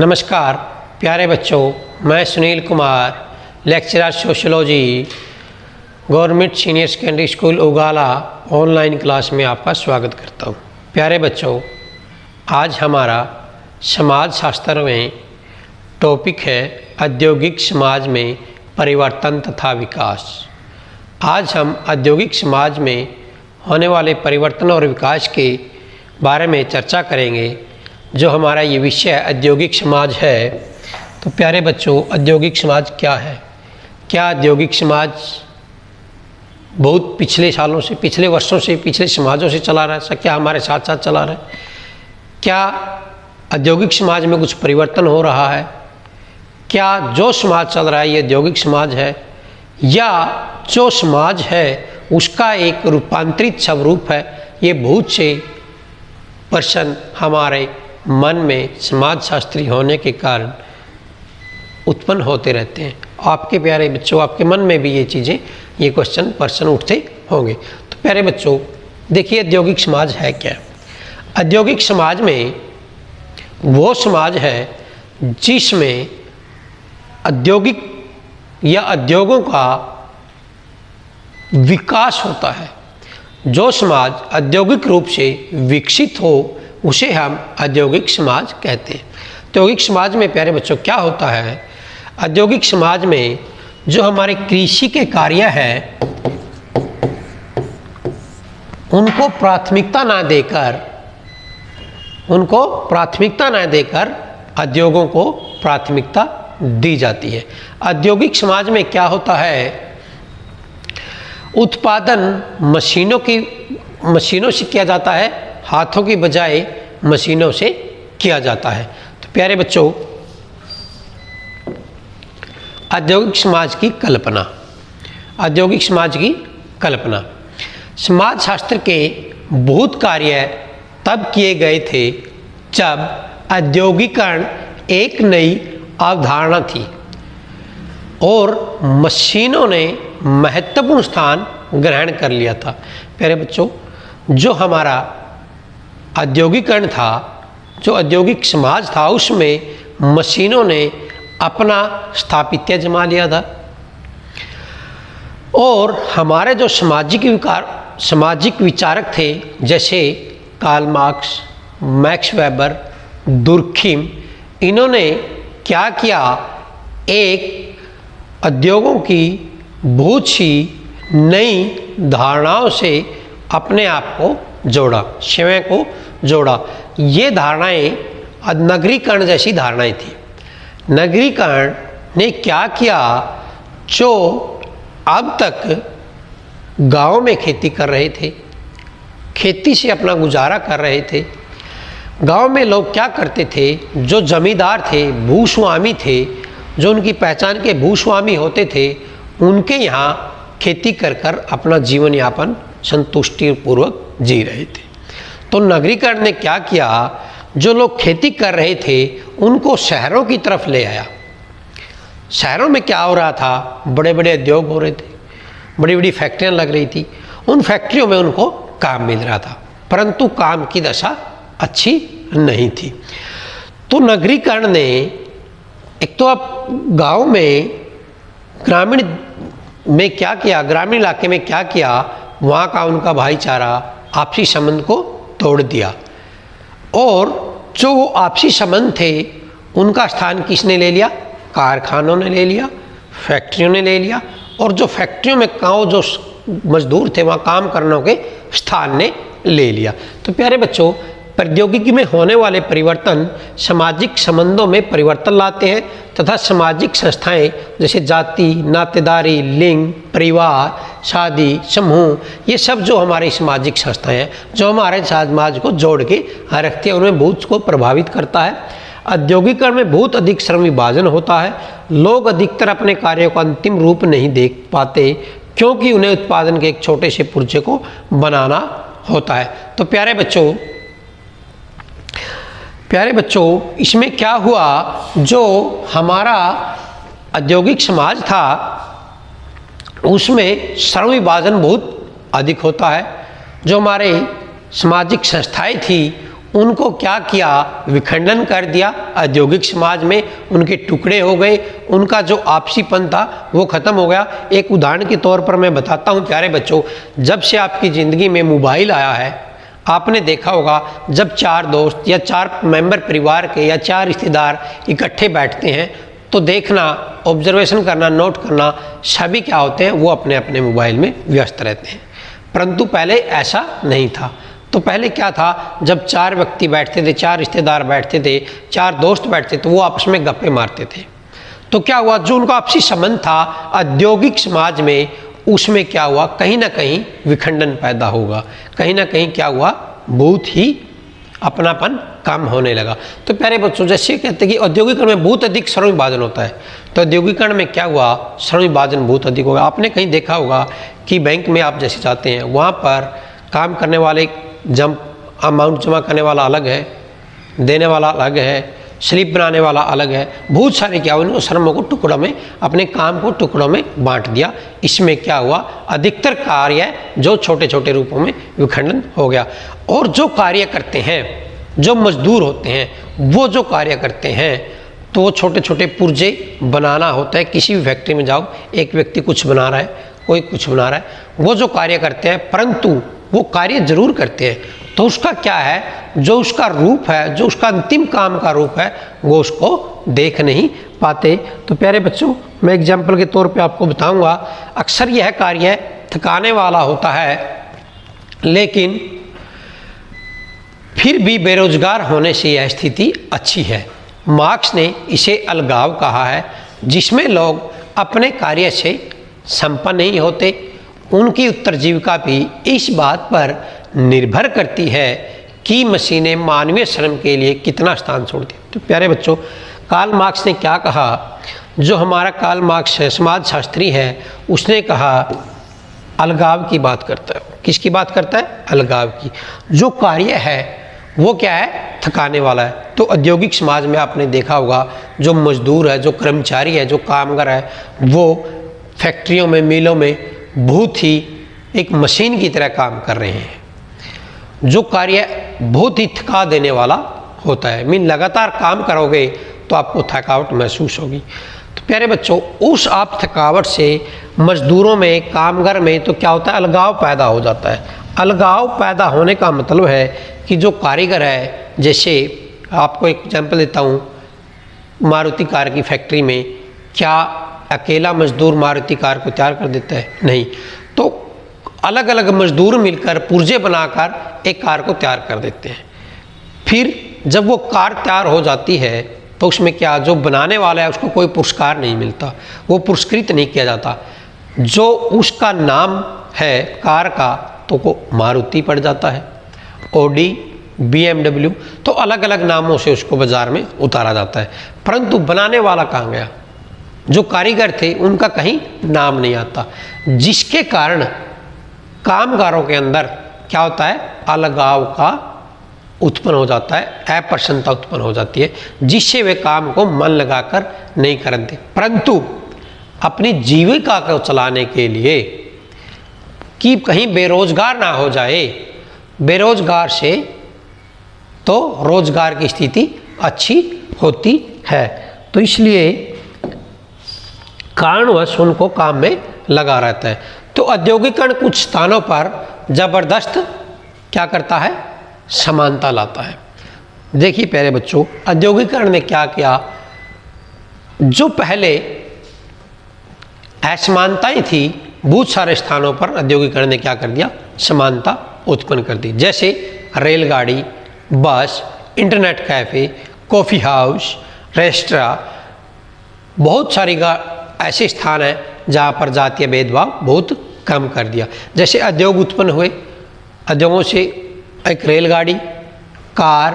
नमस्कार प्यारे बच्चों, मैं Sunil Kumar, lecturer sociology, government senior secondary school Ugala online class में आपका स्वागत करता हूँ। प्यारे बच्चों, आज हमारा समाज शास्त्र में टॉपिक है औद्योगिक समाज में परिवर्तन तथा विकास। आज हम औद्योगिक समाज में होने वाले परिवर्तन और विकास के बारे में चर्चा करेंगे। जो हमारा ये विषय औद्योगिक समाज है, तो प्यारे बच्चों, औद्योगिक समाज क्या है? क्या औद्योगिक समाज बहुत पिछले सालों से, पिछले वर्षों से, पिछले समाजों से चला रहा है? क्या हमारे साथ साथ चला रहा है? क्या औद्योगिक समाज में कुछ परिवर्तन हो रहा है? क्या जो समाज चल रहा है ये औद्योगिक समाज है, या जो समाज है उसका एक रूपांतरित स्वरूप है? ये बहुत से प्रश्न हमारे मन में समाज शास्त्री होने के कारण उत्पन्न होते रहते हैं। आपके प्यारे बच्चों, आपके मन में भी ये चीज़ें, ये प्रश्न उठते होंगे। तो प्यारे बच्चों, देखिए औद्योगिक समाज है क्या? औद्योगिक समाज में वो समाज है जिसमें औद्योगिक या उद्योगों का विकास होता है। जो समाज औद्योगिक रूप से विकसित हो उसे हम औद्योगिक समाज कहते हैं। औद्योगिक समाज में प्यारे बच्चों क्या होता है? औद्योगिक समाज में जो हमारे कृषि के कार्य हैं उनको प्राथमिकता ना देकर उद्योगों को प्राथमिकता दी जाती है। औद्योगिक समाज में क्या होता है? उत्पादन मशीनों से किया जाता है, हाथों की बजाय मशीनों से किया जाता है। तो प्यारे बच्चों, औद्योगिक समाज की कल्पना, औद्योगिक समाज की कल्पना, समाज शास्त्र के बहुत कार्य तब किए गए थे जब औद्योगिकरण एक नई अवधारणा थी और मशीनों ने महत्वपूर्ण स्थान ग्रहण कर लिया था। प्यारे बच्चों, जो हमारा औद्योगिकरण था, जो औद्योगिक समाज था, उसमें मशीनों ने अपना स्थापित्य जमा लिया था और हमारे जो सामाजिक विचारक थे, जैसे Karl Marx, Max Weber, Durkheim, इन्होंने क्या किया? एक उद्योगों की बहुत सी नई धारणाओं से अपने आप को जोड़ा, स्वयं को जोड़ा। ये धारणाएं नगरीकरण जैसी धारणाएं थी। नगरीकरण ने क्या किया? जो अब तक गांव में खेती कर रहे थे, खेती से अपना गुजारा कर रहे थे, गांव में लोग क्या करते थे? जो जमींदार थे, भूस्वामी थे, जो उनकी पहचान के भूस्वामी होते थे, उनके यहाँ खेती कर अपना जीवन यापन संतुष्टिपूर्वक जी रहे थे। तो नगरीकरण ने क्या किया? जो लोग खेती कर रहे थे उनको शहरों की तरफ ले आया। शहरों में क्या हो रहा था? बड़े बड़े उद्योग हो रहे थे, बड़ी बड़ी फैक्ट्रियाँ लग रही थी। उन फैक्ट्रियों में उनको काम मिल रहा था, परंतु काम की दशा अच्छी नहीं थी। तो नगरीकरण ने एक तो अब गांव में, ग्रामीण में क्या किया? ग्रामीण इलाके में क्या किया? वहाँ का उनका भाईचारा, आपसी संबंध को तोड़ दिया और जो वो आपसी संबंध थे उनका स्थान किसने ले लिया? कारखानों ने ले लिया, फैक्ट्रियों ने ले लिया, और जो फैक्ट्रियों में जो मजदूर थे वहाँ काम करने के स्थान ने ले लिया। तो प्यारे बच्चों, प्रौद्योगिकी में होने वाले परिवर्तन सामाजिक संबंधों में परिवर्तन लाते हैं तथा सामाजिक संस्थाएं जैसे जाति, नातेदारी, लिंग, परिवार, शादी, समूह, ये सब जो हमारी सामाजिक संस्थाएं हैं, जो हमारे समाज को जोड़ के रखती है, उनमें बहुत को प्रभावित करता है। औद्योगिकरण में बहुत अधिक श्रम विभाजन होता है। लोग अधिकतर अपने कार्यों को अंतिम रूप नहीं देख पाते क्योंकि उन्हें उत्पादन के एक छोटे से पुर्जे को बनाना होता है। तो प्यारे बच्चों, इसमें क्या हुआ? जो हमारा औद्योगिक समाज था उसमें श्रम विभाजन बहुत अधिक होता है। जो हमारे सामाजिक संस्थाएं थी उनको क्या किया, विखंडन कर दिया औद्योगिक समाज में, उनके टुकड़े हो गए, उनका जो आपसीपन था वो ख़त्म हो गया। एक उदाहरण के तौर पर मैं बताता हूँ प्यारे बच्चों, जब से आपकी ज़िंदगी में मोबाइल आया है, आपने देखा होगा जब 4 दोस्त या 4 मेंबर परिवार के या 4 रिश्तेदार इकट्ठे बैठते हैं तो देखना, ऑब्जर्वेशन करना, नोट करना, सभी क्या होते हैं, वो अपने अपने मोबाइल में व्यस्त रहते हैं। परंतु पहले ऐसा नहीं था। तो पहले क्या था, जब 4 व्यक्ति बैठते थे, 4 रिश्तेदार बैठते थे, 4 दोस्त बैठते थे, वो आपस में गप्पे मारते थे। तो क्या हुआ, जो उनका आपसी संबंध था औद्योगिक समाज में, उसमें क्या हुआ, कहीं ना कहीं विखंडन पैदा होगा, कहीं ना कहीं क्या हुआ, बहुत ही अपनापन कम होने लगा। तो प्यारे बच्चों, जैसे कहते हैं कि औद्योगिकरण में बहुत अधिक श्रम विभाजन होता है, तो औद्योगिकरण में क्या हुआ, श्रम विभाजन बहुत अधिक होगा। आपने कहीं देखा होगा कि बैंक में आप जैसे जाते हैं, वहाँ पर काम करने वाले अमाउंट जमा करने वाला अलग है, देने वाला अलग है, स्लिप बनाने वाला अलग है, बहुत सारे क्या हुआ, उनको श्रमों को टुकड़ों में, अपने काम को टुकड़ों में बांट दिया। इसमें क्या हुआ, अधिकतर कार्य जो छोटे छोटे रूपों में विखंडन हो गया। और जो कार्य करते हैं, जो मजदूर होते हैं, वो जो कार्य करते हैं, तो वो छोटे छोटे पुर्जे बनाना होता है। किसी भी फैक्ट्री में जाओ, एक व्यक्ति कुछ बना रहा है, कोई कुछ बना रहा है, वो जो कार्य करते हैं, परंतु वो कार्य जरूर करते हैं, तो उसका क्या है, जो उसका रूप है, जो उसका अंतिम काम का रूप है, वो उसको देख नहीं पाते। तो प्यारे बच्चों, मैं एग्जाम्पल के तौर पे आपको बताऊंगा, अक्सर यह कार्य थकाने वाला होता है, लेकिन फिर भी बेरोजगार होने से यह स्थिति अच्छी है। मार्क्स ने इसे अलगाव कहा है, जिसमें लोग अपने कार्य से संपन्न नहीं होते। उनकी उत्तरजीविका भी इस बात पर निर्भर करती है कि मशीनें मानवीय श्रम के लिए कितना स्थान छोड़ती हैं। तो प्यारे बच्चों, कार्ल मार्क्स ने क्या कहा, जो हमारा कार्ल मार्क्स है, समाजशास्त्री है, उसने कहा अलगाव की बात करता है। किसकी बात करता है, अलगाव की। जो कार्य है वो क्या है, थकाने वाला है। तो औद्योगिक समाज में आपने देखा होगा, जो मजदूर है, जो कर्मचारी है, जो कामगार है, वो फैक्ट्रियों में, मिलों में बहुत ही एक मशीन की तरह काम कर रहे हैं। जो कार्य बहुत ही थका देने वाला होता है, मीन लगातार काम करोगे तो आपको थकावट महसूस होगी। तो प्यारे बच्चों, उस आप थकावट से मजदूरों में, कामगार में तो क्या होता है, अलगाव पैदा हो जाता है। अलगाव पैदा होने का मतलब है कि जो कारीगर है, जैसे आपको एक एग्जाम्पल देता हूँ, मारुति कार की फैक्ट्री में क्या अकेला मजदूर मारुति कार को तैयार कर देता है, नहीं। तो अलग अलग मजदूर मिलकर पुर्जे बनाकर एक कार को तैयार कर देते हैं। फिर जब वो कार तैयार हो जाती है तो उसमें क्या, जो बनाने वाला है उसको कोई पुरस्कार नहीं मिलता, वो पुरस्कृत नहीं किया जाता। जो उसका नाम है कार का, तो वो मारुति पड़ जाता है, ऑडी, BMW, तो अलग अलग नामों से उसको बाजार में उतारा जाता है। परंतु बनाने वाला कहाँ गया, जो कारीगर थे उनका कहीं नाम नहीं आता, जिसके कारण कामगारों के अंदर क्या होता है, अलगाव का उत्पन्न हो जाता है, अप्रसन्नता उत्पन्न हो जाती है, जिससे वे काम को मन लगाकर नहीं करते। परंतु अपनी जीविका को चलाने के लिए कि कहीं बेरोजगार ना हो जाए, बेरोजगार से तो रोजगार की स्थिति अच्छी होती है। तो इसलिए कारणवश उनको काम में लगा रहता है। तो औद्योगिकरण कुछ स्थानों पर जबरदस्त क्या करता है, समानता लाता है। देखिए प्यारे बच्चों, औद्योगिकरण ने क्या किया, जो पहले असमानताएं थी बहुत सारे स्थानों पर औद्योगिकरण ने क्या कर दिया, समानता उत्पन्न कर दी। जैसे रेलगाड़ी, बस, internet cafe, coffee house, restaurant, बहुत सारी ऐसे स्थान हैं जहाँ पर जातीय भेदभाव बहुत कम कर दिया। जैसे उद्योग उत्पन्न हुए, उद्योगों से एक रेलगाड़ी, कार,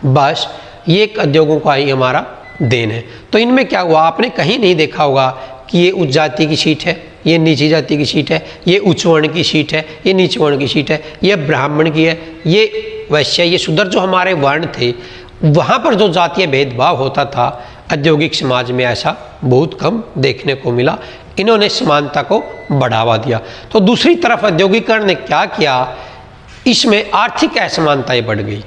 बस, ये एक उद्योगों का ही हमारा देन है। तो इनमें क्या हुआ, आपने कहीं नहीं देखा होगा कि ये उच्च जाति की सीट है, ये नीची जाति की सीट है, ये उच्च वर्ण की सीट है, ये नीच वर्ण की सीट है, ये ब्राह्मण की है, ये वैश्य, ये शूद्र, जो हमारे वर्ण थे, वहाँ पर जो जातीय भेदभाव होता था औद्योगिक समाज में ऐसा बहुत कम देखने को मिला। इन्होंने समानता को बढ़ावा दिया। तो दूसरी तरफ औद्योगिकरण ने क्या किया, इसमें आर्थिक असमानताएं बढ़ गई।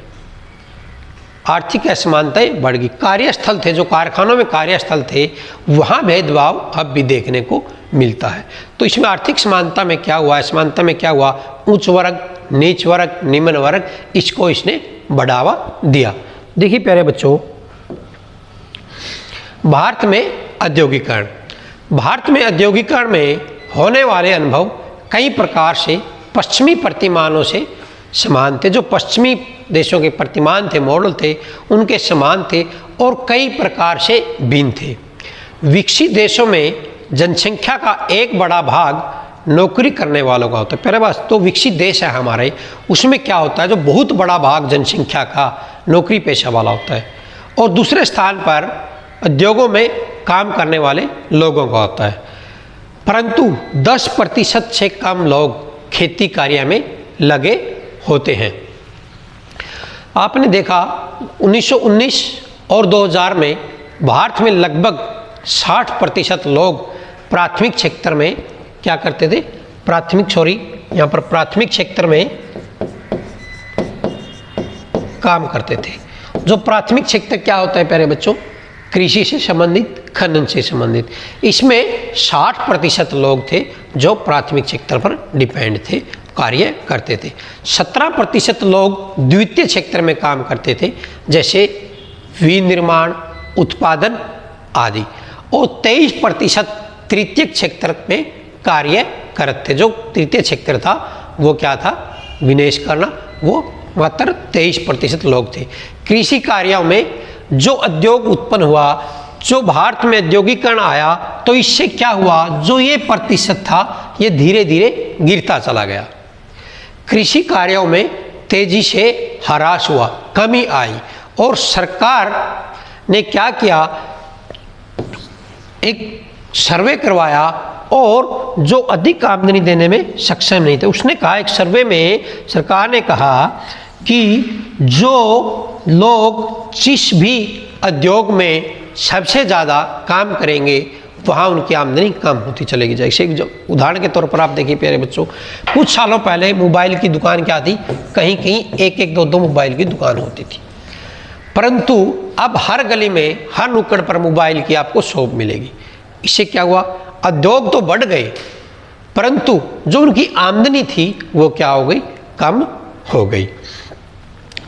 आर्थिक असमानताएं बढ़ गई। कार्यस्थल थे, जो कारखानों में कार्यस्थल थे, वहाँ भेदभाव अब भी देखने को मिलता है। तो इसमें आर्थिक समानता में क्या हुआ, असमानता में क्या हुआ, उच्च वर्ग, नीच वर्ग, निम्न वर्ग, इसको इसने बढ़ावा दिया। देखिए प्यारे बच्चों, भारत में औद्योगिकरण, भारत में औद्योगिकरण में होने वाले अनुभव कई प्रकार से पश्चिमी प्रतिमानों से समान थे। जो पश्चिमी देशों के प्रतिमान थे, मॉडल थे, उनके समान थे और कई प्रकार से भिन्न थे। विकसित देशों में जनसंख्या का एक बड़ा भाग नौकरी करने वालों का होता है। पहले बात तो विकसित देश है हमारे, उसमें क्या होता है, जो बहुत बड़ा भाग जनसंख्या का नौकरी पेशा वाला होता है, और दूसरे स्थान पर उद्योगों में काम करने वाले लोगों का होता है। परंतु 10% से कम लोग खेती कार्य में लगे होते हैं। आपने देखा 1919 और 2000 में भारत में लगभग 60% लोग प्राथमिक क्षेत्र में क्या करते थे, यहाँ पर प्राथमिक क्षेत्र में काम करते थे। जो प्राथमिक क्षेत्र क्या होता है प्यारे बच्चों, कृषि से संबंधित, खनन से संबंधित। इसमें 60% लोग थे जो प्राथमिक क्षेत्र पर डिपेंड थे, कार्य करते थे। 17% लोग द्वितीय क्षेत्र में काम करते थे, जैसे विनिर्माण, उत्पादन आदि, और 23% तृतीय क्षेत्र में कार्य करते थे। जो तृतीय क्षेत्र था वो क्या था, विनिवेश करना, वो मात्र 23% लोग थे। कृषि कार्यों में जो उद्योग उत्पन्न हुआ, जो भारत में औद्योगिकरण आया, तो इससे क्या हुआ, जो ये प्रतिशत था ये धीरे धीरे गिरता चला गया। कृषि कार्यों में तेजी से ह्रास हुआ, कमी आई, और सरकार ने क्या किया, एक सर्वे करवाया, और जो अधिक आमदनी देने में सक्षम नहीं थे, उसने कहा, एक सर्वे में सरकार ने कहा कि जो लोग जिस भी उद्योग में सबसे ज़्यादा काम करेंगे वहाँ उनकी आमदनी कम होती चलेगी। जैसे जो उदाहरण के तौर पर आप देखिए प्यारे बच्चों, कुछ सालों पहले मोबाइल की दुकान क्या थी, कहीं कहीं एक एक दो दो मोबाइल की दुकान होती थी, परंतु अब हर गली में, हर नुक्कड़ पर मोबाइल की आपको शॉप मिलेगी। इससे क्या हुआ, उद्योग तो बढ़ गए, परंतु जो उनकी आमदनी थी वो क्या हो गई, कम हो गई।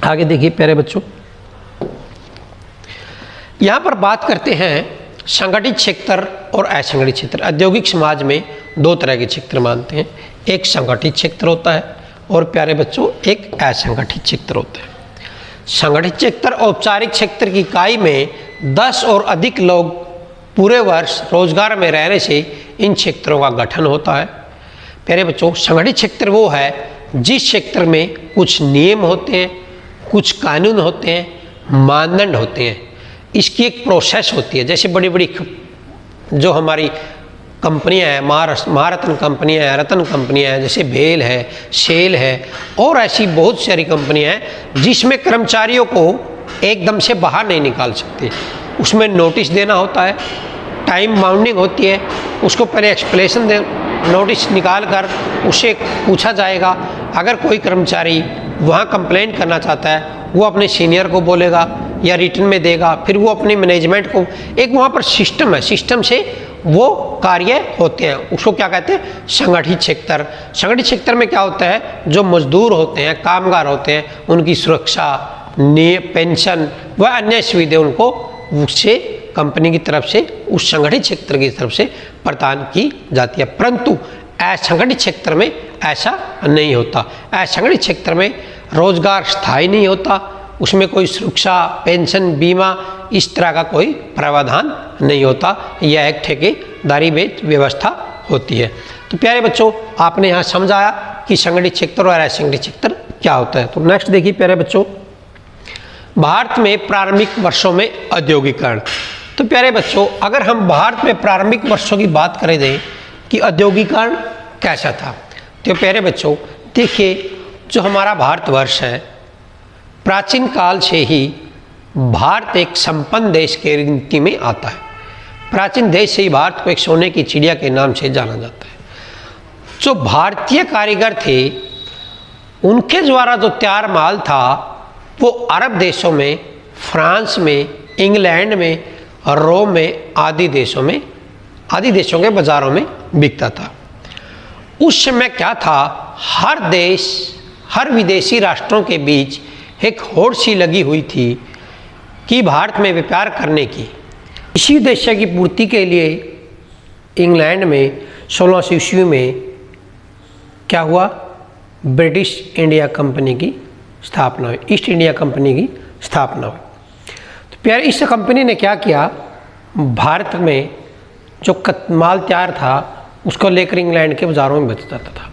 आगे देखिए प्यारे बच्चों, यहाँ पर बात करते हैं संगठित क्षेत्र और असंगठित क्षेत्र। औद्योगिक समाज में दो तरह के क्षेत्र मानते हैं, एक संगठित क्षेत्र होता है और प्यारे बच्चों एक असंगठित क्षेत्र होता है। संगठित क्षेत्र औपचारिक क्षेत्र की इकाई में 10 और अधिक लोग पूरे वर्ष रोजगार में रहने से इन क्षेत्रों का गठन होता है। प्यारे बच्चों, संगठित क्षेत्र वो है जिस क्षेत्र में कुछ नियम होते हैं, कुछ कानून होते हैं, मानदंड होते हैं, इसकी एक प्रोसेस होती है। जैसे बड़ी बड़ी जो हमारी कंपनियां हैं, महारत्न कंपनियां हैं, रत्न कंपनियां हैं, जैसे भेल है, सेल है, और ऐसी बहुत सारी कंपनियां हैं जिसमें कर्मचारियों को एकदम से बाहर नहीं निकाल सकते। उसमें नोटिस देना होता है, टाइम बाउंडिंग होती है, उसको पहले एक्सप्लेनेशन दे, नोटिस निकाल कर उसे पूछा जाएगा। अगर कोई कर्मचारी वहाँ कंप्लेंट करना चाहता है, वो अपने सीनियर को बोलेगा या रिटर्न में देगा, फिर वो अपने मैनेजमेंट को, एक वहाँ पर सिस्टम है, सिस्टम से वो कार्य होते हैं। उसको क्या कहते हैं, संगठित क्षेत्र। संगठित क्षेत्र में क्या होता है, जो मजदूर होते हैं, कामगार होते हैं, उनकी सुरक्षा, पेंशन व अन्य सुविधाएं उनको उससे कंपनी की तरफ से, उस संगठित क्षेत्र की तरफ से प्रदान की जाती है। परंतु असंगठित क्षेत्र में ऐसा नहीं होता। असंगठित क्षेत्र में रोजगार स्थायी नहीं होता, उसमें कोई सुरक्षा, पेंशन, बीमा, इस तरह का कोई प्रावधान नहीं होता। यह एक ठेकेदारी बेस्ड व्यवस्था होती है। तो प्यारे बच्चों, आपने यहाँ समझाया कि संगठित क्षेत्र और असंगठित क्षेत्र क्या होता है। तो नेक्स्ट देखिए प्यारे बच्चों, भारत में प्रारंभिक वर्षों में औद्योगिकरण। तो प्यारे बच्चों, अगर हम भारत में प्रारंभिक वर्षों की बात करें दें कि औद्योगिकरण कैसा था, तो प्यारे बच्चों देखिए, जो हमारा भारतवर्ष है, प्राचीन काल से ही भारत एक संपन्न देश के गिनती में आता है। प्राचीन देश से ही भारत को एक सोने की चिड़िया के नाम से जाना जाता है। जो भारतीय कारीगर थे, उनके द्वारा जो तैयार माल था वो अरब देशों में फ्रांस में, इंग्लैंड में, रोम में आदि देशों के बाज़ारों में बिकता था। उस समय क्या था, हर विदेशी राष्ट्रों के बीच एक होड़ सी लगी हुई थी कि भारत में व्यापार करने की। इसी उद्देश्य की पूर्ति के लिए इंग्लैंड में 1600 ईस्वी में क्या हुआ, ब्रिटिश इंडिया कंपनी की स्थापना हुई, ईस्ट इंडिया कंपनी की स्थापना हुई। तो प्यारे, इस कंपनी ने क्या किया, भारत में जो माल तैयार था उसको लेकर इंग्लैंड के बाज़ारों में बेचता था।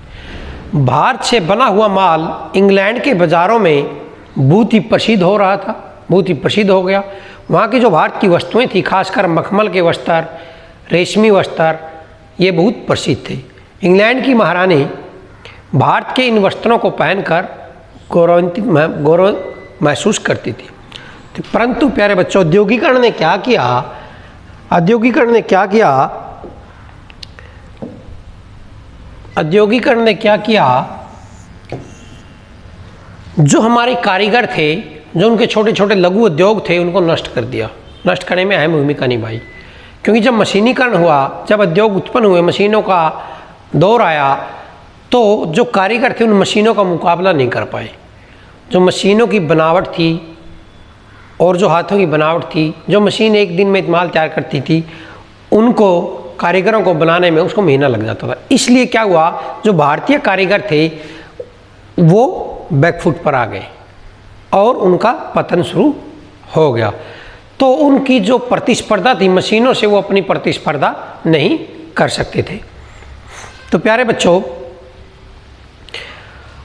भारत से बना हुआ माल इंग्लैंड के बाज़ारों में बहुत ही प्रसिद्ध हो रहा था, बहुत ही प्रसिद्ध हो गया। वहाँ की जो भारत की वस्तुएं थी, खासकर मखमल के वस्त्र, रेशमी वस्त्र, ये बहुत प्रसिद्ध थे। इंग्लैंड की महारानी भारत के इन वस्त्रों को पहनकर गौरव महसूस करती थी। तो परंतु प्यारे बच्चों, औद्योगिकरण ने क्या किया, जो हमारे कारीगर थे, जो उनके छोटे छोटे लघु उद्योग थे, उनको नष्ट कर दिया। नष्ट करने में अहम भूमिका निभाई, क्योंकि जब मशीनीकरण हुआ, जब उद्योग उत्पन्न हुए, मशीनों का दौर आया, तो जो कारीगर थे उन मशीनों का मुकाबला नहीं कर पाए। जो मशीनों की बनावट थी और जो हाथों की बनावट थी, जो मशीन एक दिन में माल तैयार करती थी, उनको कारीगरों को बनाने में उसको महीना लग जाता था। इसलिए क्या हुआ, जो भारतीय कारीगर थे वो बैकफुट पर आ गए और उनका पतन शुरू हो गया। तो उनकी जो प्रतिस्पर्धा थी मशीनों से, वो अपनी प्रतिस्पर्धा नहीं कर सकते थे। तो प्यारे बच्चों,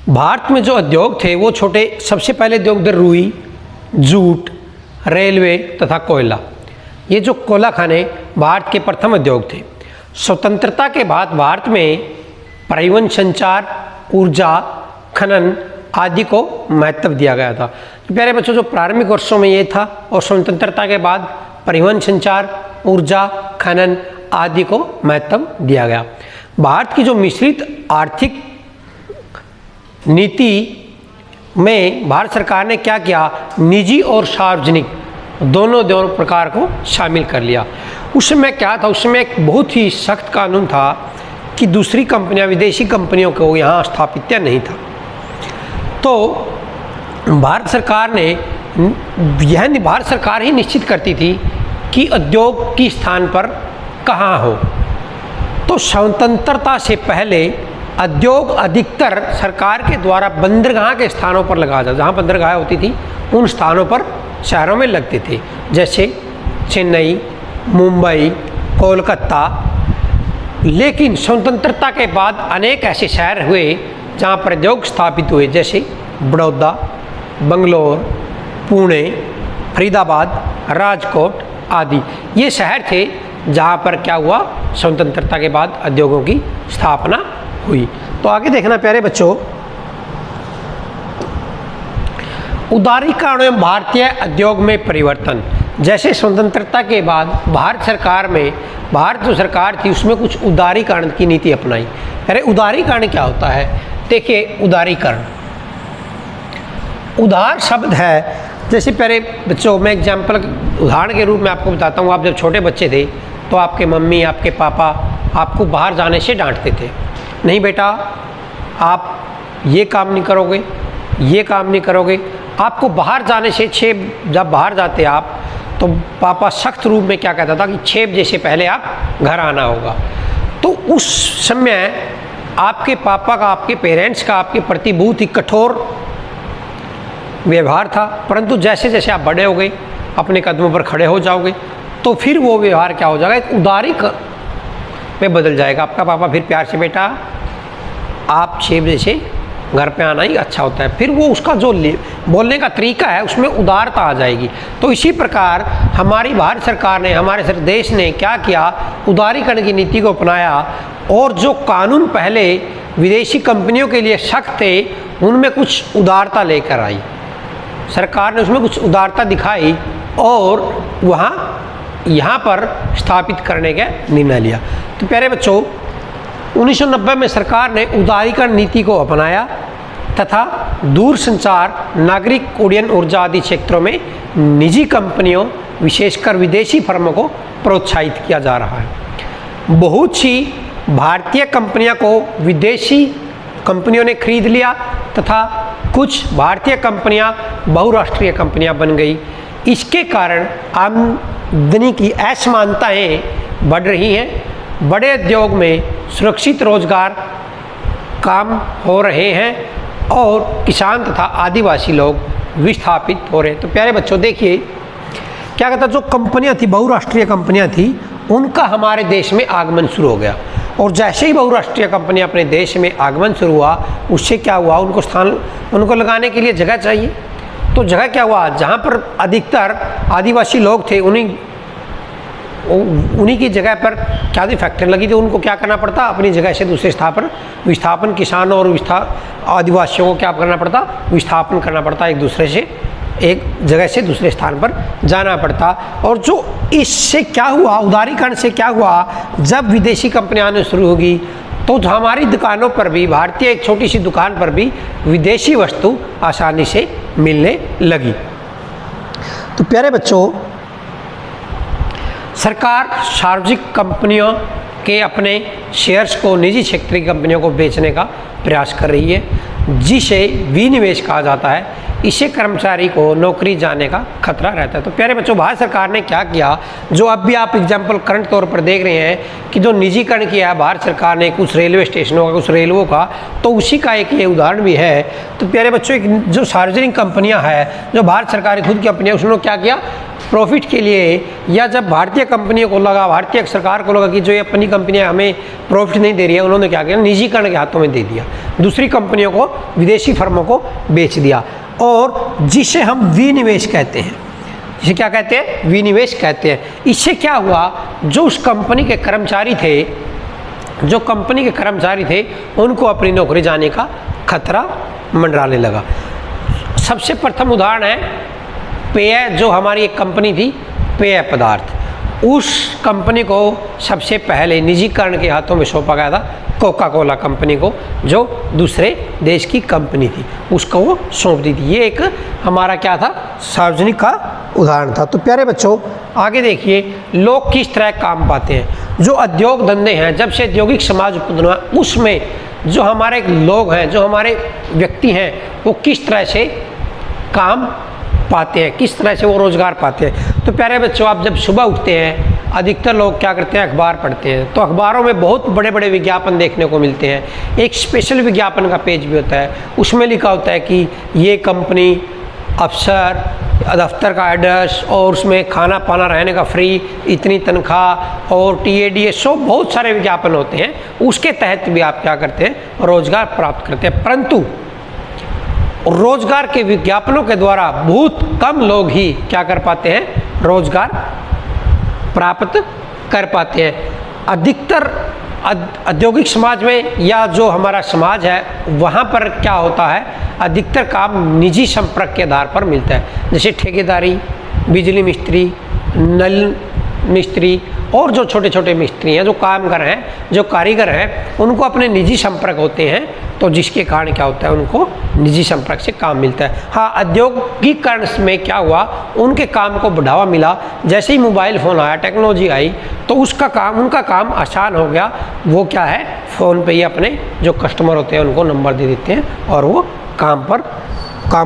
भारत में जो उद्योग थे वो छोटे, सबसे पहले उद्योग थे रुई, जूट, रेलवे तथा कोयला। ये जो कोयला खाने भारत के प्रथम उद्योग थे। स्वतंत्रता के बाद भारत में परिवहन, संचार, ऊर्जा, खनन आदि को महत्व दिया गया था। तो प्यारे बच्चों, जो प्रारंभिक वर्षों में ये था और स्वतंत्रता के बाद परिवहन, संचार, ऊर्जा, खनन आदि को महत्व दिया गया। भारत की जो मिश्रित आर्थिक नीति में भारत सरकार ने क्या किया, निजी और सार्वजनिक दोनों प्रकार को शामिल कर लिया। उस समय क्या था, उस समय एक बहुत ही सख्त कानून था कि दूसरी कंपनियां, विदेशी कंपनियों को यहाँ स्थापित नहीं था। तो भारत सरकार ही निश्चित करती थी कि उद्योग किस स्थान पर कहाँ हो। तो स्वतंत्रता से पहले उद्योग अधिकतर सरकार के द्वारा बंदरगाह के स्थानों पर लगा था। जहाँ बंदरगाह होती थी उन स्थानों पर शहरों में लगते थे, जैसे चेन्नई, मुंबई, कोलकाता। लेकिन स्वतंत्रता के बाद अनेक ऐसे शहर हुए जहाँ पर उद्योग स्थापित हुए, जैसे बड़ौदा, बंगलोर, पुणे, फरीदाबाद, राजकोट आदि। ये शहर थे जहाँ पर क्या हुआ, स्वतंत्रता के बाद उद्योगों की स्थापना हुई। तो आगे देखना प्यारे बच्चों, उदारीकरण एवं भारतीय उद्योग में परिवर्तन। जैसे स्वतंत्रता के बाद भारत जो सरकार थी उसमें कुछ उदारीकरण की नीति अपनाई। अरे उदारीकरण क्या होता है? देखिए, उदारीकरण, उदार शब्द है। जैसे प्यारे बच्चों, मैं एग्जाम्पल उदाहरण के रूप में आपको बताता हूँ। आप जब छोटे बच्चे थे तो आपके मम्मी, आपके पापा आपको बाहर जाने से डांटते थे, नहीं बेटा आप ये काम नहीं करोगे, ये काम नहीं करोगे। आपको बाहर जाने से जब बाहर जाते आप तो पापा सख्त रूप में क्या कहता था कि 6 बजे से पहले आप घर आना होगा। तो उस समय आपके पापा का, आपके पेरेंट्स का आपके प्रति बहुत ही कठोर व्यवहार था। परंतु जैसे जैसे आप बड़े हो गए, अपने कदमों पर खड़े हो जाओगे, तो फिर वो व्यवहार क्या हो जाएगा, एक उदारी में बदल जाएगा। आपका पापा फिर प्यार से, बेटा आप 6 बजे से घर पे आना ही अच्छा होता है। फिर वो उसका जो बोलने का तरीका है उसमें उदारता आ जाएगी। तो इसी प्रकार हमारी भारत सरकार ने, हमारे देश ने क्या किया, उदारीकरण की नीति को अपनाया। और जो कानून पहले विदेशी कंपनियों के लिए सख्त थे, उनमें कुछ उदारता लेकर आई सरकार ने, उसमें कुछ उदारता दिखाई और यहाँ पर स्थापित करने का निर्णय लिया। तो प्यारे बच्चों, 1990 में सरकार ने उदारीकरण नीति को अपनाया तथा दूरसंचार, नागरिक उड्डयन, ऊर्जा आदि क्षेत्रों में निजी कंपनियों, विशेषकर विदेशी फर्मों को प्रोत्साहित किया जा रहा है। बहुत सी भारतीय कंपनियों को विदेशी कंपनियों ने खरीद लिया तथा कुछ भारतीय कंपनियां बहुराष्ट्रीय कंपनियां बन गई। इसके कारण आमदनी की असमानताएं बढ़ रही हैं। बड़े उद्योग में सुरक्षित रोजगार काम हो रहे हैं और किसान तथा आदिवासी लोग विस्थापित हो रहे हैं। तो प्यारे बच्चों देखिए क्या कहता, जो कंपनियां थी, बहुराष्ट्रीय कंपनियां थी, उनका हमारे देश में आगमन शुरू हो गया। और जैसे ही बहुराष्ट्रीय कंपनियां अपने देश में आगमन शुरू हुआ, उससे क्या हुआ, उनको लगाने के लिए जगह चाहिए। तो जगह क्या हुआ, जहाँ पर अधिकतर आदिवासी लोग थे उन्हीं की जगह पर क्या थी, फैक्ट्री लगी थी। उनको क्या करना पड़ता, अपनी जगह से दूसरे स्थान पर विस्थापन, किसानों और आदिवासियों को क्या करना पड़ता, विस्थापन करना पड़ता, एक दूसरे से एक जगह से दूसरे स्थान पर जाना पड़ता। और जो इससे क्या हुआ, उदारीकरण से क्या हुआ, जब विदेशी कंपनियां आने शुरू होगी तो हमारी दुकानों पर भी, भारतीय एक छोटी सी दुकान पर भी विदेशी वस्तु आसानी से मिलने लगी। तो प्यारे बच्चों, सरकार सार्वजनिक कंपनियों के अपने शेयर्स को निजी क्षेत्र की कंपनियों को बेचने का प्रयास कर रही है, जिसे विनिवेश कहा जाता है। इससे कर्मचारी को नौकरी जाने का खतरा रहता है। तो प्यारे बच्चों, भारत सरकार ने क्या किया, जो अब भी आप एग्जाम्पल करंट तौर पर देख रहे हैं कि जो निजीकरण किया है भारत सरकार ने कुछ रेलवे स्टेशनों का, कुछ रेलवों का, तो उसी का एक ये उदाहरण भी है। तो प्यारे बच्चों, एक जो सार्वजनिक कंपनियां हैं, जो भारत सरकार की खुद की कंपनियां, उसने क्या किया, प्रॉफिट के लिए, या जब भारतीय कंपनियों को लगा, भारतीय सरकार को लगा कि जो ये अपनी कंपनियां हमें प्रॉफिट नहीं दे रही है, उन्होंने क्या किया, निजीकरण के हाथों में दे दिया, दूसरी कंपनियों को, विदेशी फर्मों को बेच दिया। और जिसे हम विनिवेश कहते हैं, जिसे क्या कहते हैं, विनिवेश कहते हैं। इससे क्या हुआ, जो उस कंपनी के कर्मचारी थे, जो कंपनी के कर्मचारी थे, उनको अपनी नौकरी जाने का खतरा मंडराने लगा। सबसे प्रथम उदाहरण है पेय, जो हमारी एक कंपनी थी पेय पदार्थ, उस कंपनी को सबसे पहले निजीकरण के हाथों में सौंपा गया था, कोका कोला कंपनी को, जो दूसरे देश की कंपनी थी, उसको वो सौंप दी थी। ये एक हमारा क्या था, सार्वजनिक का उदाहरण था। तो प्यारे बच्चों, आगे देखिए, लोग किस तरह काम पाते हैं। जो उद्योग धंधे हैं, जब से औद्योगिक समाज उत्पन्न हुआ, उसमें जो हमारे लोग हैं, जो हमारे व्यक्ति हैं, वो किस तरह से काम पाते हैं, किस तरह से वो रोज़गार पाते हैं। तो प्यारे बच्चों, आप जब सुबह उठते हैं, अधिकतर लोग क्या करते हैं, अखबार पढ़ते हैं। तो अखबारों में बहुत बड़े बड़े विज्ञापन देखने को मिलते हैं। एक स्पेशल विज्ञापन का पेज भी होता है, उसमें लिखा होता है कि ये कंपनी, अफसर, दफ्तर का एड्रेस, और उसमें खाना पाना रहने का फ्री, इतनी तनख्वाह और TADS, सब बहुत सारे विज्ञापन होते हैं। उसके तहत भी आप क्या करते हैं, रोज़गार प्राप्त करते हैं। परंतु रोजगार के विज्ञापनों के द्वारा बहुत कम लोग ही क्या कर पाते हैं, रोजगार प्राप्त कर पाते हैं। अधिकतर औद्योगिक समाज में, या जो हमारा समाज है, वहाँ पर क्या होता है, अधिकतर काम निजी संपर्क के आधार पर मिलता है। जैसे ठेकेदारी, बिजली मिस्त्री, नल मिस्त्री, और जो छोटे छोटे मिस्त्री हैं, जो कामगर हैं, जो कारीगर हैं, उनको अपने निजी संपर्क होते हैं। तो जिसके कारण क्या होता है, उनको निजी संपर्क से काम मिलता है। हाँ, औद्योगिकरण में क्या हुआ, उनके काम को बढ़ावा मिला। जैसे ही मोबाइल फ़ोन आया, टेक्नोलॉजी आई, तो उसका काम, उनका काम आसान हो गया। वो क्या है, फ़ोन पे ही अपने जो कस्टमर होते हैं उनको नंबर दे देते हैं और वो काम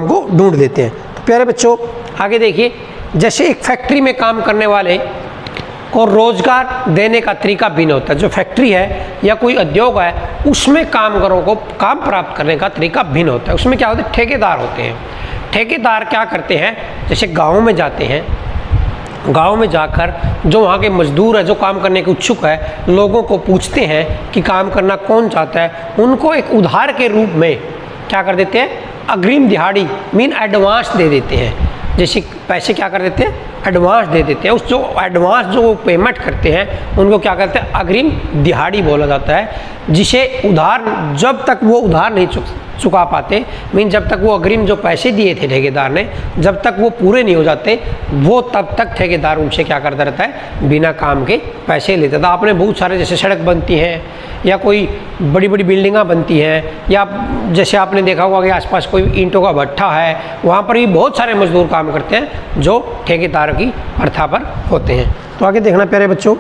को ढूंढ देते हैं। तो प्यारे बच्चों, आगे देखिए, जैसे एक फैक्ट्री में काम करने वाले को रोजगार देने का तरीका भिन्न होता है। जो फैक्ट्री है या कोई उद्योग है, उसमें कामगारों को काम प्राप्त करने का तरीका भिन्न होता है। उसमें क्या होता है, ठेकेदार होते हैं। ठेकेदार क्या करते हैं, जैसे गाँव में जाते हैं, गांव में जाकर जो वहाँ के मजदूर है, जो काम करने के इच्छुक है, लोगों को पूछते हैं कि काम करना कौन चाहता है। उनको एक उधार के रूप में क्या कर देते हैं, अग्रिम दिहाड़ी मीन एडवांस दे देते हैं। जैसे पैसे क्या कर देते हैं, एडवांस दे देते हैं। उस जो एडवांस जो पेमेंट करते हैं, उनको क्या कहते हैं, अग्रिम दिहाड़ी बोला जाता है। जिसे उधार, जब तक वो उधार नहीं चुका पाते, मीन जब तक वो अग्रिम जो पैसे दिए थे ठेकेदार ने, जब तक वो पूरे नहीं हो जाते, वो तब तक ठेकेदार उनसे क्या करता रहता है, बिना काम के पैसे लेता था। आपने बहुत सारे जैसे सड़क बनती हैं या कोई बड़ी बड़ी बिल्डिंगां बनती हैं, या जैसे आपने देखा होगा कि आसपास कोई ईंटों का भट्ठा है, वहाँ पर भी बहुत सारे मजदूर काम करते हैं जो ठेकेदार की प्रथा पर होते हैं। तो आगे देखना प्यारे बच्चों,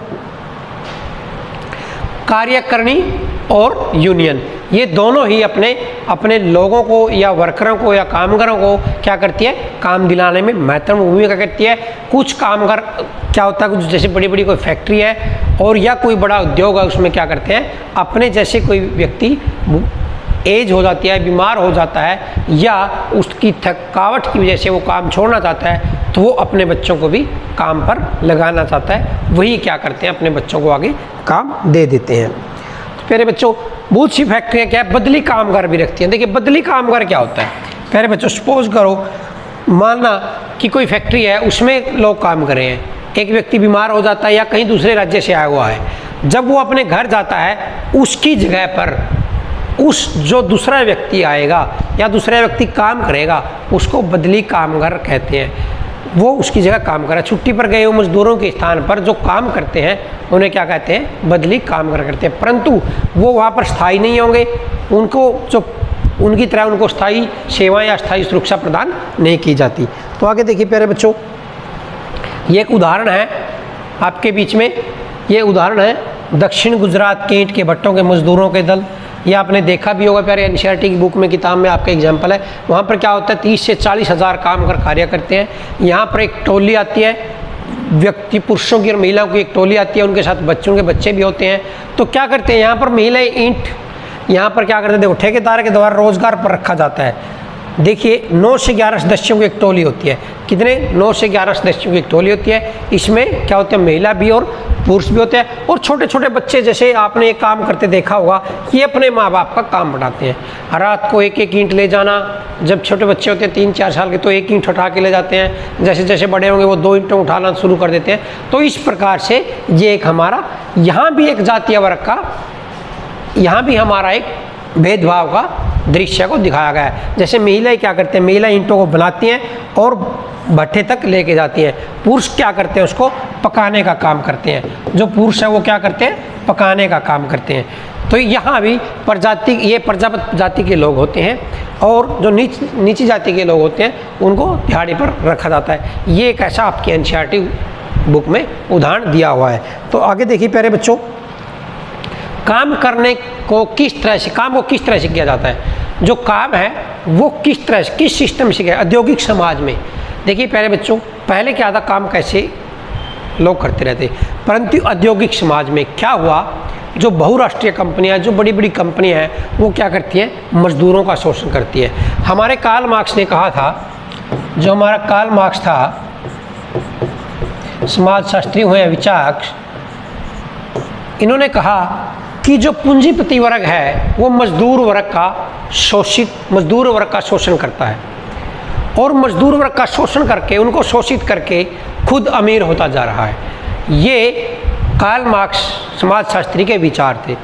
कार्यकारिणी और यूनियन, ये दोनों ही अपने अपने लोगों को या वर्करों को या कामगारों को क्या करती है, काम दिलाने में महत्वपूर्ण भूमिका करती है। कुछ कामगार क्या होता है, कुछ जैसे बड़ी बड़ी कोई फैक्ट्री है और या कोई बड़ा उद्योग है, उसमें क्या करते हैं, अपने जैसे कोई व्यक्ति एज हो जाती है, बीमार हो जाता है या उसकी थकावट की वजह से वो काम छोड़ना चाहता है, तो वो अपने बच्चों को भी काम पर लगाना चाहता है, वही क्या करते हैं, अपने बच्चों को आगे काम दे देते हैं। तो प्यारे बच्चों, बहुत सी फैक्ट्रियाँ क्या है, बदली कामगार भी रखती हैं। देखिए बदली कामगार क्या होता है, प्यारे बच्चों, सपोज करो मानना कि कोई फैक्ट्री है, उसमें लोग काम कर रहे हैं, एक व्यक्ति बीमार हो जाता है या कहीं दूसरे राज्य से आया हुआ है, जब वो अपने घर जाता है, उसकी जगह पर उस जो दूसरा व्यक्ति आएगा या दूसरा व्यक्ति काम करेगा, उसको बदली कामगार कहते हैं। वो उसकी जगह काम करा, छुट्टी पर गए हुए मजदूरों के स्थान पर जो काम करते हैं उन्हें क्या कहते हैं, बदली कामगार करते हैं। परंतु वो वहाँ पर स्थायी नहीं होंगे, उनको जो उनकी तरह उनको स्थायी सेवाएं या स्थायी सुरक्षा प्रदान नहीं की जाती। तो आगे देखिए प्यारे बच्चों, ये एक उदाहरण है आपके बीच में, ये उदाहरण है दक्षिण गुजरात के ईंट के भट्टों के मजदूरों के दल। ये आपने देखा भी होगा प्यारे, एनसीईआरटी की बुक में, किताब में आपका एग्जाम्पल है। वहाँ पर क्या होता है, 30 से 40 हज़ार कामगार कार्य करते हैं। यहाँ पर एक टोली आती है, व्यक्ति पुरुषों की और महिलाओं की एक टोली आती है, उनके साथ बच्चों के बच्चे भी होते हैं। तो क्या करते हैं, यहाँ पर महिलाएं ईंट यहाँ पर क्या करते हैं, देखो ठेकेदार के द्वारा रोजगार पर रखा जाता है। देखिए 9 से 11 सदस्यों की एक टोली होती है, कितने, 9 से 11 सदस्यों की एक टोली होती है। इसमें क्या होते हैं, महिला भी और पुरुष भी होते हैं, और छोटे छोटे बच्चे जैसे आपने एक काम करते देखा होगा, ये अपने माँ बाप का काम बढ़ाते हैं। रात को एक एक ईंट ले जाना, जब छोटे बच्चे होते हैं 3-4 साल के, तो एक ईंट उठा के ले जाते हैं, जैसे जैसे बड़े होंगे वो 2 ईंटें उठाना शुरू कर देते हैं। तो इस प्रकार से ये एक हमारा यहाँ भी एक जातीय वर्ग का, यहाँ भी हमारा एक भेदभाव का दृश्य को दिखाया गया है। जैसे महिलाएं क्या करते हैं, महिला ईंटों को बनाती हैं और भट्ठे तक लेके जाती हैं, पुरुष क्या करते हैं, उसको पकाने का काम करते हैं। जो पुरुष है वो क्या करते हैं, पकाने का काम करते हैं। तो यहाँ भी प्रजाति, ये प्रजापत जाति के लोग होते हैं, और जो नीची जाति के लोग होते हैं उनको दिहाड़ी पर रखा जाता है। ये एक ऐसा आपकी एनसीईआरटी बुक में उदाहरण दिया हुआ है। तो आगे देखिए प्यारे बच्चों, काम करने को किस तरह से, काम को किस तरह से किया जाता है, जो काम है वो किस तरह से, किस सिस्टम से किया, औद्योगिक समाज में। देखिए प्यारे बच्चों, पहले क्या था, काम कैसे लोग करते रहते, परंतु औद्योगिक समाज में क्या हुआ, जो बहुराष्ट्रीय कंपनियां, जो बड़ी बड़ी कंपनियां हैं, वो क्या करती हैं, मजदूरों का शोषण करती है। हमारे कार्ल मार्क्स ने कहा था, जो हमारा कार्ल मार्क्स था, समाजशास्त्री हुए विचारक, इन्होंने कहा कि जो पूंजीपति वर्ग है वो मजदूर वर्ग का शोषण करता है, और मजदूर वर्ग का शोषण करके, उनको शोषित करके खुद अमीर होता जा रहा है। ये कार्ल मार्क्स समाजशास्त्री के विचार थे।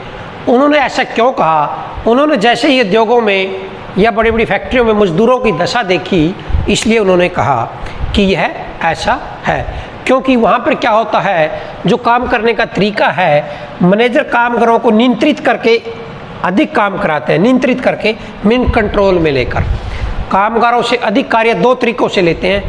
उन्होंने ऐसा क्यों कहा, उन्होंने जैसे ही उद्योगों में या बड़ी बड़ी फैक्ट्रियों में मजदूरों की दशा देखी, इसलिए उन्होंने कहा कि यह ऐसा है। क्योंकि वहाँ पर क्या होता है, जो काम करने का तरीका है, मैनेजर कामगारों को नियंत्रित करके अधिक काम कराते हैं, नियंत्रित करके मीन कंट्रोल में लेकर कामगारों से अधिक कार्य 2 तरीकों से लेते हैं।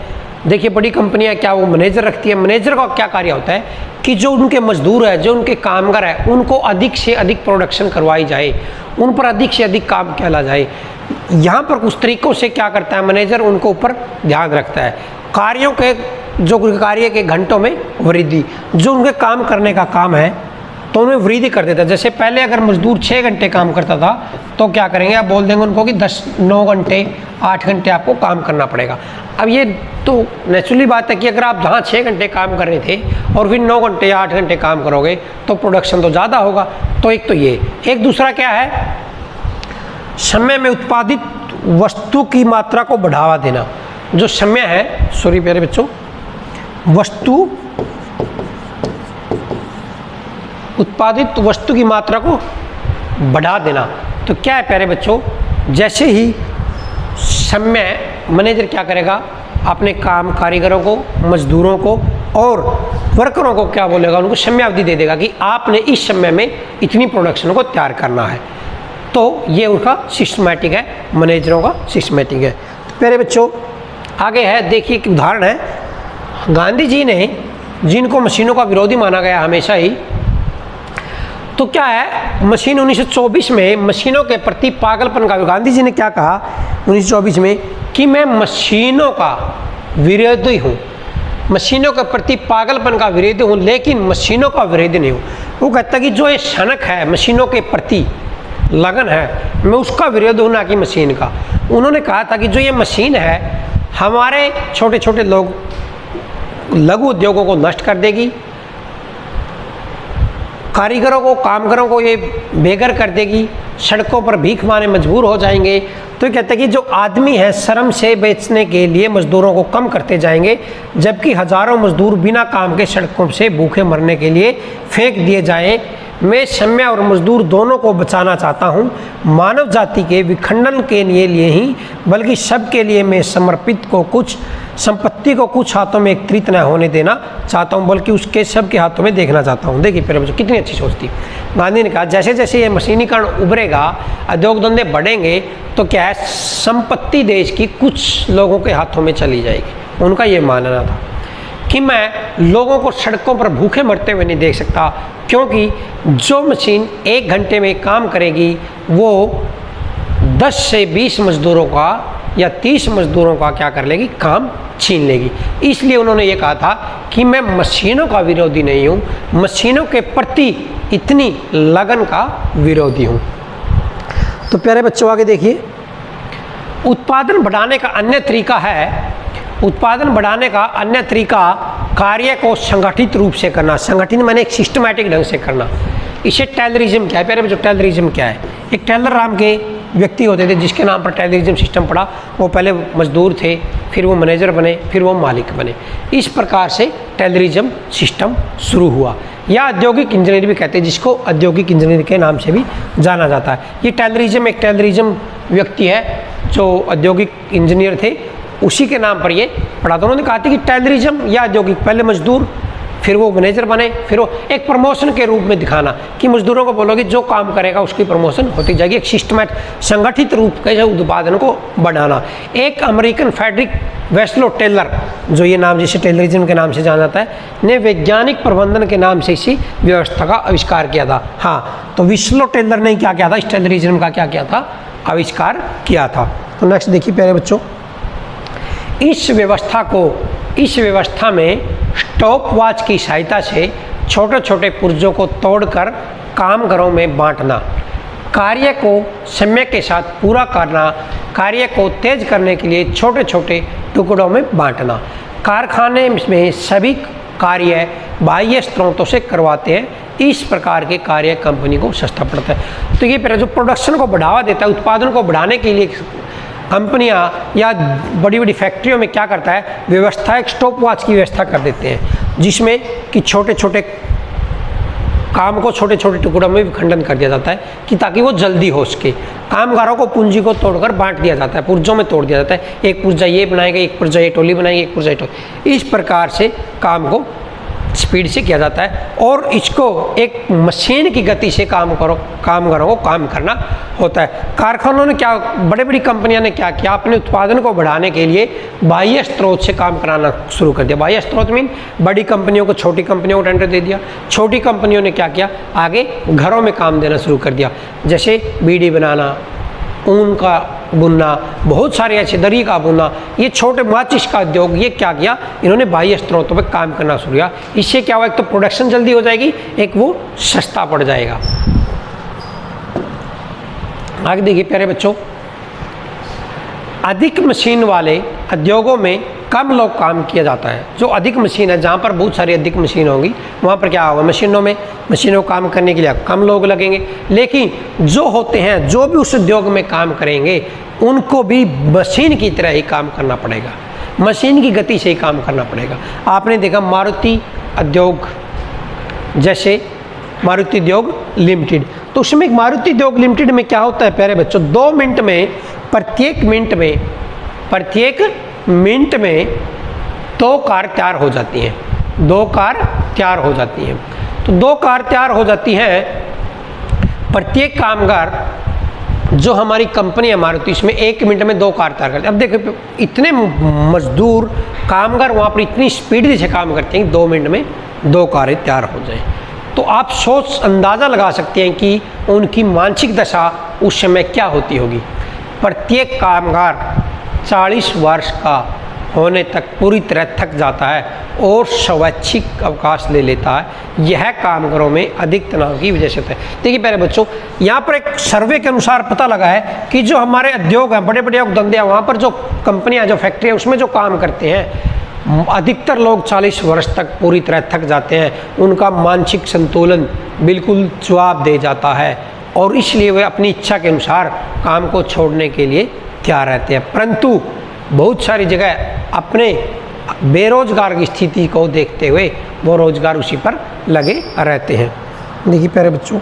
देखिए बड़ी कंपनियां क्या, वो मैनेजर रखती है। मैनेजर का क्या कार्य होता है कि जो उनके मजदूर है, जो उनके कामगार है, उनको अधिक से अधिक प्रोडक्शन करवाई जाए, उन पर अधिक से अधिक काम किया जाए। यहाँ पर कुछ तरीकों से क्या करता है मैनेजर, उनको ऊपर ध्यान रखता है। कार्यों के, जो कार्य के घंटों में वृद्धि, जो उनके काम करने का काम है तो उन्हें वृद्धि कर देता है। जैसे पहले अगर मजदूर 6 घंटे काम करता था, तो क्या करेंगे, आप बोल देंगे उनको कि 9 घंटे 8 घंटे आपको काम करना पड़ेगा। अब ये तो नेचुरली बात है कि अगर आप जहाँ 6 घंटे काम कर रहे थे और फिर 9 घंटे या 8 घंटे काम करोगे तो प्रोडक्शन तो ज़्यादा होगा। तो एक तो ये, एक दूसरा क्या है, समय में उत्पादित वस्तु की मात्रा को बढ़ावा देना। जो समय है, सॉरी प्यारे बच्चों, उत्पादित वस्तु की मात्रा को बढ़ा देना। तो क्या है प्यारे बच्चों, जैसे ही समय मैनेजर क्या करेगा, अपने काम कारीगरों को, मजदूरों को और वर्करों को क्या बोलेगा, उनको समयावधि दे देगा कि आपने इस समय में इतनी प्रोडक्शन को तैयार करना है। तो ये उनका सिस्टमेटिक है, मैनेजरों का सिस्टमेटिक है। तो प्यारे बच्चों आगे है, देखिए एक उदाहरण है। गांधी जी ने, जिनको मशीनों का विरोधी माना गया हमेशा ही, तो क्या है, मशीन 1924 में मशीनों के प्रति पागलपन का, गांधी जी ने क्या कहा 1924 में कि मैं मशीनों का विरोधी हूँ, मशीनों के प्रति पागलपन का विरोधी हूँ, लेकिन मशीनों का विरोधी नहीं हूँ। वो कहता कि जो ये सनक है, मशीनों के प्रति लगन है, मैं उसका विरोध हूँ, ना कि मशीन का। उन्होंने कहा था कि जो ये मशीन है हमारे छोटे छोटे लोग लघु उद्योगों को नष्ट कर देगी, कारीगरों को, कामगारों को ये बेघर कर देगी, सड़कों पर भीख मांगने मजबूर हो जाएंगे। तो कहते हैं कि जो आदमी है श्रम से बेचने के लिए मजदूरों को कम करते जाएंगे, जबकि हजारों मजदूर बिना काम के सड़कों से भूखे मरने के लिए फेंक दिए जाएं। मैं श्रमिक और मजदूर दोनों को बचाना चाहता हूं, मानव जाति के विखंडन के लिए ही बल्कि सबके लिए मैं समर्पित को कुछ संपत्ति को कुछ हाथों में एकत्रित न होने देना चाहता हूं, बल्कि उसके सबके हाथों में देखना चाहता हूं। देखिए फिर बच्चों कितनी अच्छी सोच थी। गांधी ने कहा जैसे जैसे ये मशीनीकरण उभरेगा, उद्योग धंधे बढ़ेंगे, तो क्या है, संपत्ति देश की कुछ लोगों के हाथों में चली जाएगी। उनका ये मानना था कि मैं लोगों को सड़कों पर भूखे मरते हुए नहीं देख सकता, क्योंकि जो मशीन 1 घंटे में काम करेगी वो 10 से 20 मजदूरों का या 30 मजदूरों का क्या कर लेगी, काम छीन लेगी। इसलिए उन्होंने ये कहा था कि मैं मशीनों का विरोधी नहीं हूँ, मशीनों के प्रति इतनी लगन का विरोधी हूँ। तो प्यारे बच्चों आगे देखिए, उत्पादन बढ़ाने का अन्य तरीका है, उत्पादन बढ़ाने का अन्य तरीका कार्य को संगठित रूप से करना। संगठित माने एक सिस्टमैटिक ढंग से करना। इसे टेलरिज्म क्या है प्यारे बच्चों, टेलरिज्म क्या है? एक टेलर नाम के व्यक्ति होते थे जिसके नाम पर टेलरिज्म सिस्टम पड़ा। वो पहले मजदूर थे, फिर वो मैनेजर बने, फिर वो मालिक बने। इस प्रकार से टेलरिज्म सिस्टम शुरू हुआ, या औद्योगिक इंजीनियर भी कहते हैं, जिसको औद्योगिक इंजीनियर के नाम से भी जाना जाता है। ये टेलरिज्म एक टेलरिज्म व्यक्ति है जो औद्योगिक इंजीनियर थे, उसी के नाम पर ये पढ़ा। तो उन्होंने कहा था कि टेलरिज्म या औद्योगिक, पहले मजदूर फिर वो मैनेजर बने, फिर वो एक प्रमोशन के रूप में दिखाना कि मजदूरों को बोलोगे जो काम करेगा उसकी प्रमोशन होती जाएगी। एक सिस्टमैटिक संगठित रूप के उत्पादन को बढ़ाना। एक अमेरिकन फ्रेडरिक वेस्लो टेलर, जो ये नाम जिसे टेलरिज्म के नाम से जाना जाता है, ने वैज्ञानिक प्रबंधन के नाम से इसी व्यवस्था का आविष्कार किया था। हाँ, तो वेस्लो टेलर ने क्या किया था, इस टेलरिज्म का क्या किया था, आविष्कार किया था। तो नेक्स्ट देखिए प्यारे बच्चों, इस व्यवस्था में स्टॉप वॉच की सहायता से छोटे छोटे पुर्जों को तोड़कर कामगारों में बांटना, कार्य को समय के साथ पूरा करना, कार्य को तेज करने के लिए छोटे छोटे टुकड़ों में बांटना। कारखाने में सभी कार्य बाह्य स्रोतों से करवाते हैं, इस प्रकार के कार्य कंपनी को सस्ता पड़ता है। तो ये पहले जो प्रोडक्शन को बढ़ावा देता है, उत्पादन को बढ़ाने के लिए कंपनियां या बड़ी बड़ी फैक्ट्रियों में क्या करता है, व्यवस्था, एक स्टॉप वॉच की व्यवस्था कर देते हैं, जिसमें कि छोटे छोटे काम को छोटे छोटे टुकड़ों में विखंडन कर दिया जाता है कि ताकि वो जल्दी हो सके। कामगारों को पूंजी को तोड़कर बांट दिया जाता है, पुर्जों में तोड़ दिया जाता है। एक पुर्जा ये बनाएगा, एक पुर्जा ये टोली बनाएगी, एक पुर्जा ये टोली। इस प्रकार से काम को स्पीड से किया जाता है और इसको एक मशीन की गति से कामगारों को काम करना होता है। कारखानों ने क्या, बड़ी बड़ी कंपनियां ने क्या किया, अपने उत्पादन को बढ़ाने के लिए बाह्य स्रोत से काम कराना शुरू कर दिया। बाह्य स्रोत मीन बड़ी कंपनियों को छोटी कंपनियों को टेंडर दे दिया। छोटी कंपनियों ने क्या किया, आगे घरों में काम देना शुरू कर दिया, जैसे बीड़ी बनाना, ऊन का बुनना, बहुत सारे ऐसे दरी का बुनना, ये छोटे माचिस का उद्योग, ये क्या किया, इन्होंने बाह्य स्रोतों पर काम करना शुरू किया। इससे क्या हुआ, एक तो प्रोडक्शन जल्दी हो जाएगी, एक वो सस्ता पड़ जाएगा। आगे देखिए प्यारे बच्चों, अधिक मशीन वाले उद्योगों में कम लोग काम किया जाता है। जो अधिक मशीन है, जहाँ पर बहुत सारी अधिक मशीन होंगी, वहाँ पर क्या होगा, मशीनों काम करने के लिए कम लोग लगेंगे। लेकिन जो होते हैं, जो भी उस उद्योग में काम करेंगे, उनको भी मशीन की तरह ही काम करना पड़ेगा, मशीन की गति से ही काम करना पड़ेगा। आपने देखा मारुति उद्योग, जैसे मारुति उद्योग लिमिटेड, तो उसमें एक मारुति उद्योग लिमिटेड में क्या होता है प्यारे बच्चों, 2 मिनट में प्रत्येक मिनट में 2 कार तैयार हो जाती हैं, 2 कार तैयार हो जाती हैं। तो 2 कार तैयार हो जाती हैं, प्रत्येक कामगार जो हमारी कंपनी है मारुति, इसमें 1 मिनट में 2 कार तैयार करते हैं। अब देखो इतने मजदूर कामगार वहाँ पर इतनी स्पीड से काम करते हैं कि 2 मिनट में 2 कारें तैयार हो जाएं। तो आप सोच अंदाज़ा लगा सकते हैं कि उनकी मानसिक दशा उस समय क्या होती होगी। प्रत्येक कामगार 40 वर्ष का होने तक पूरी तरह थक जाता है और स्वैच्छिक अवकाश ले लेता है। यह कामगारों में अधिक तनाव की वजह से होता है। देखिए प्यारे बच्चों, यहाँ पर एक सर्वे के अनुसार पता लगा है कि जो हमारे उद्योग हैं, बड़े बड़े धंधे हैं, वहाँ पर जो कंपनियाँ, जो फैक्ट्री है, उसमें जो काम करते हैं, अधिकतर लोग 40 वर्ष तक पूरी तरह थक जाते हैं। उनका मानसिक संतुलन बिल्कुल जवाब दे जाता है और इसलिए वे अपनी इच्छा के अनुसार काम को छोड़ने के लिए तैयार रहते हैं। परंतु बहुत सारी जगह अपने बेरोजगार की स्थिति को देखते हुए वो रोजगार उसी पर लगे रहते हैं। देखिए प्यारे बच्चों,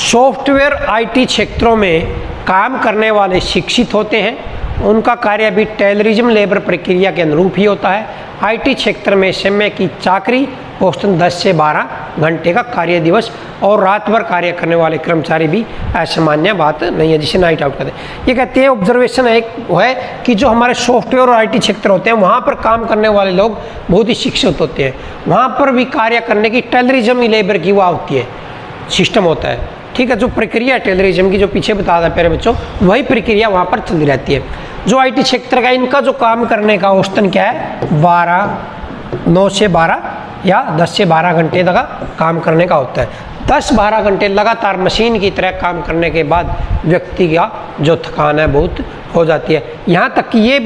सॉफ्टवेयर IT क्षेत्रों में काम करने वाले शिक्षित होते हैं। उनका कार्य भी टेररिज्म लेबर प्रक्रिया के अनुरूप ही होता है। IT क्षेत्र में समय की चाकरी, औसतन 10 से 12 घंटे का कार्य दिवस और रात भर कार्य करने वाले कर्मचारी भी असामान्य बात नहीं है, जिसे नाइट आउट कहते हैं। ये कहते हैं ऑब्जर्वेशन एक है कि जो हमारे सॉफ्टवेयर और IT क्षेत्र होते हैं, वहाँ पर काम करने वाले लोग बहुत ही शिक्षित होते हैं। वहाँ पर भी कार्य करने की टेररिज्म लेबर की वो होती है, सिस्टम होता है। ठीक है, जो प्रक्रिया टेररिज्म की जो पीछे बता था प्यारे बच्चों, वही प्रक्रिया वहाँ पर चलती रहती है। जो IT क्षेत्र का इनका जो काम करने का औसतन क्या है, 9 से 12 या 10 से 12 घंटे तक काम करने का होता है। 10-12 घंटे लगातार मशीन की तरह काम करने के बाद व्यक्ति का जो थकान है बहुत हो जाती है। यहाँ तक कि ये